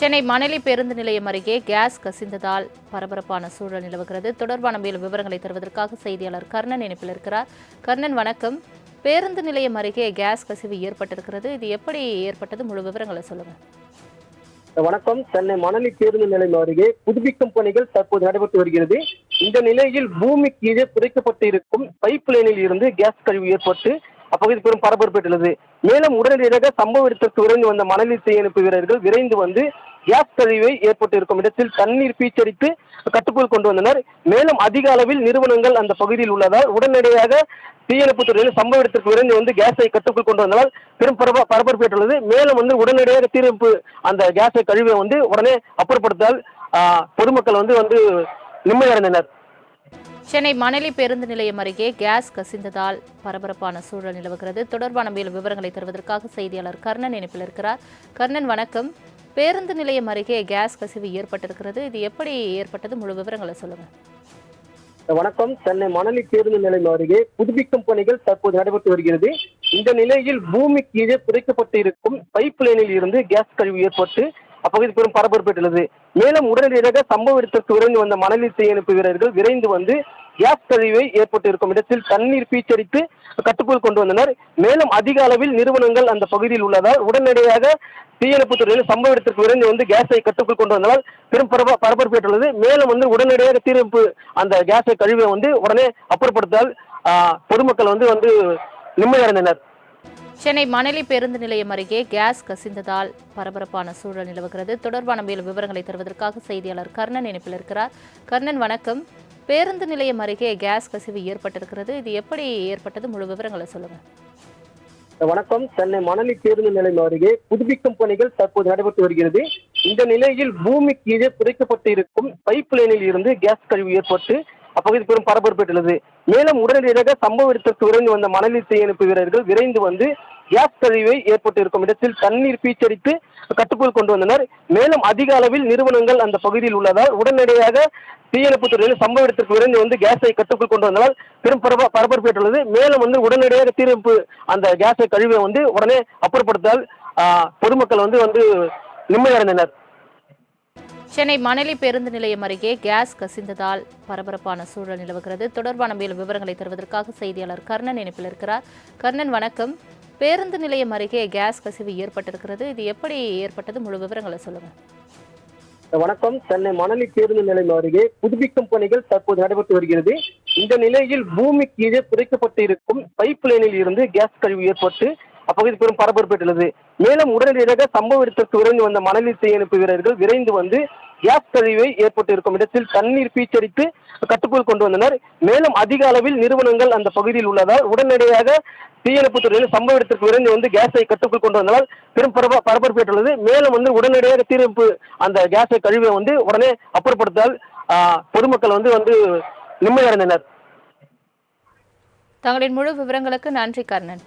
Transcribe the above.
சென்னை மணலி பேருந்து நிலையம் அருகே கேஸ் கசிந்ததால் பரபரப்பான சூழல் நிலவுகிறது. தொடர்பான மேலும் விவரங்களை தருவதற்காக செய்தியாளர் கர்ணன் இணைப்பில் இருக்கிறார். கர்ணன், வணக்கம். பேருந்து நிலையம் அருகே கேஸ் கசிவு ஏற்பட்டிருக்கிறது. இது எப்படி ஏற்பட்டது? முழு விவரங்களை சொல்லுங்க. வணக்கம். சென்னை மணலி பேருந்து நிலையம் அருகே புதுப்பிக்கும் பணிகள் தற்போது நடைபெற்று வருகிறது. இந்த நிலையில் பூமி கீழே புதைக்கப்பட்டு இருக்கும் பைப் லைனில் இருந்து கேஸ் கழிவு ஏற்பட்டு அப்பகுதி பெரும் பரபரப்பு ஏற்பட்டுள்ளது. மேலும் உடனடியாக சம்பவ இடத்திற்கு விரைந்து வந்த மணலி தீயணைப்பு வீரர்கள் விரைந்து வந்து கேஸ் கழிவை ஏற்பட்டு இருக்கும் இடத்தில் தண்ணீர் பீச்சடித்து கட்டுக்குள் கொண்டு வந்தனர். மேலும் அதிக அளவில் நிறுவனங்கள் அந்த பகுதியில் உள்ளதால் உடனடியாக தீயணைப்பு துறையில் சம்பவ இடத்திற்கு விரைந்து வந்து கேஸை கட்டுக்குள் கொண்டு வந்ததால் பெரும் பரபரப்பு ஏற்பட்டுள்ளது. மேலும் உடனடியாக தீயணைப்பு அந்த கேஸை கழிவை உடனே அப்புறப்படுத்தால் பொதுமக்கள் நிம்மதியடைந்தனர். சென்னை மணலி பேருந்து நிலையம் அருகே கேஸ் கசிந்ததால் பரபரப்பான சூழல் நிலவுகிறது. தொடர்பான மேலும் விவரங்களை தருவதற்காக செய்தியாளர் கர்ணன் இணைப்பில் இருக்கிறார். கர்ணன், வணக்கம். பேருந்து நிலையம் அருகே கேஸ் கசிவு ஏற்பட்டிருக்கிறது. இது எப்படி ஏற்பட்டது? முழு விவரங்களை சொல்லுங்க. வணக்கம். சென்னை மணலி பேருந்து நிலையம் அருகே புதுப்பிக்கும் பணிகள் தற்போது நடைபெற்று வருகிறது. இந்த நிலையில் பூமி கீழே புதைக்கப்பட்டு இருக்கும் பைப் லைனில் இருந்து கேஸ் கழிவு ஏற்பட்டு அப்பகுதி பெரும் பரபரப்பு ஏற்பட்டுள்ளது. மேலும் உடனடியாக சம்பவ இடத்திற்கு விரைந்து வந்த மணலி தீயணைப்பு வீரர்கள் விரைந்து வந்து கேஸ் கழிவை ஏற்பட்டு இருக்கும் இடத்தில் தண்ணீர் பீச்சடித்து கட்டுக்குள் கொண்டு வந்தனர். மேலும் அதிக அளவில் நிறுவனங்கள் அந்த பகுதியில் உள்ளதால் உடனடியாக தீயணைப்பு துறையில் சம்பவ இடத்திற்கு விரைந்து வந்து கேஸை கட்டுக்குள் கொண்டு வந்ததால் பெரும் பரபரப்பு ஏற்பட்டுள்ளது. மேலும் உடனடியாக தீயணைப்பு அந்த கேஸை கழிவை உடனே அப்புறப்படுத்தால் பொதுமக்கள் நிம்மதியடைந்தனர். சென்னை மணலி பேருந்து நிலையம் அருகே கேஸ் கசிந்ததால் பரபரப்பான சூழல் நிலவுகிறது. தொடர்பான மேலும் விவரங்களை தருவதற்காக செய்தியாளர் கர்ணன் இணைப்பில் இருக்கிறார். கர்ணன், வணக்கம். பேருந்து நிலையம் அருகே கேஸ் கசிவு ஏற்பட்டிருக்கிறது. இது எப்படி ஏற்பட்டது? முழு விவரங்களை சொல்லுங்க. வணக்கம். சென்னை மணலி பேருந்து நிலையம் அருகே புதுப்பிக்கும் பணிகள் தற்போது நடைபெற்று வருகிறது. இந்த நிலையில் பூமி கீழே புதைக்கப்பட்டு இருக்கும் பைப் லைனில் இருந்து கேஸ் கழிவு ஏற்பட்டு அப்பகுதி பெரும் பரபரப்பு ஏற்பட்டுள்ளது. மேலும் உடனடியாக சம்பவ இடத்திற்கு விரைந்து வந்த மணலி தீயணைப்பு வீரர்கள் விரைந்து வந்து கேஸ் கழிவை ஏற்பட்டு இருக்கும் இடத்தில் தண்ணீர் பீச்சடித்து கட்டுக்குள் கொண்டு வந்தனர். மேலும் அதிக அளவில் நிறுவனங்கள் அந்த பகுதியில் உள்ளதால் உடனடியாக தீயணைப்பு துறையில் சம்பவ இடத்திற்கு விரைந்து வந்து கேஸை கட்டுக்குள் கொண்டு வந்ததால் பெரும் பரபரப்பு ஏற்பட்டுள்ளது. மேலும் உடனடியாக தீயணைப்பு அந்த கேஸை கழிவை உடனே அப்புறப்படுத்தால் பொதுமக்கள் நிம்மதியடைந்தனர். சென்னை மணலி பேருந்து நிலையம் அருகே கேஸ் கசிந்ததால் பரபரப்பான சூழல் நிலவுகிறது. தொடர்பான மேலும் விவரங்களை தருவதற்காக செய்தியாளர் கர்ணன் இணைப்பில் இருக்கிறார். கர்ணன், வணக்கம். பேருந்து நிலையம் அருகே கேஸ் கசிவு ஏற்பட்டிருக்கிறது. இது எப்படி ஏற்பட்டது? முழு விவரங்களை சொல்லுங்க. வணக்கம். சென்னை மணலி பேருந்து நிலையம் அருகே புதுப்பிக்கும் பணிகள் தற்போது நடைபெற்று வருகிறது. இந்த நிலையில் பூமி கீழே புதைக்கப்பட்டு இருக்கும் பைப் லைனில் இருந்து கேஸ் கழிவு ஏற்பட்டு அப்பகுதி பெரும் பரபரப்பு ஏற்பட்டுள்ளது. மேலும் உடனடியாக சம்பவ இடத்திற்கு விரைந்து வந்த மணலி தீயணைப்பு வீரர்கள் விரைந்து வந்து கேஸ் கழிவை ஏற்பட்டு இருக்கும் இடத்தில் தண்ணீர் பீச்சடித்து கட்டுக்குள் கொண்டு வந்தனர். மேலும் அதிக அளவில் நிறுவனங்கள் அந்த பகுதியில் உள்ளதால் உடனடியாக தீயணைப்பு துறையில் சம்பவ இடத்திற்கு விரைந்து வந்து கேஸை கட்டுக்குள் கொண்டு வந்ததால் பெரும் பரபரப்பு ஏற்பட்டுள்ளது. மேலும் உடனடியாக தீயணைப்பு அந்த கேஸை கழிவை உடனே அப்புறப்படுத்தால் பொதுமக்கள் நிம்மதியடைந்தனர். தங்களின் முழு விவரங்களுக்கு நன்றி, கர்ணன்.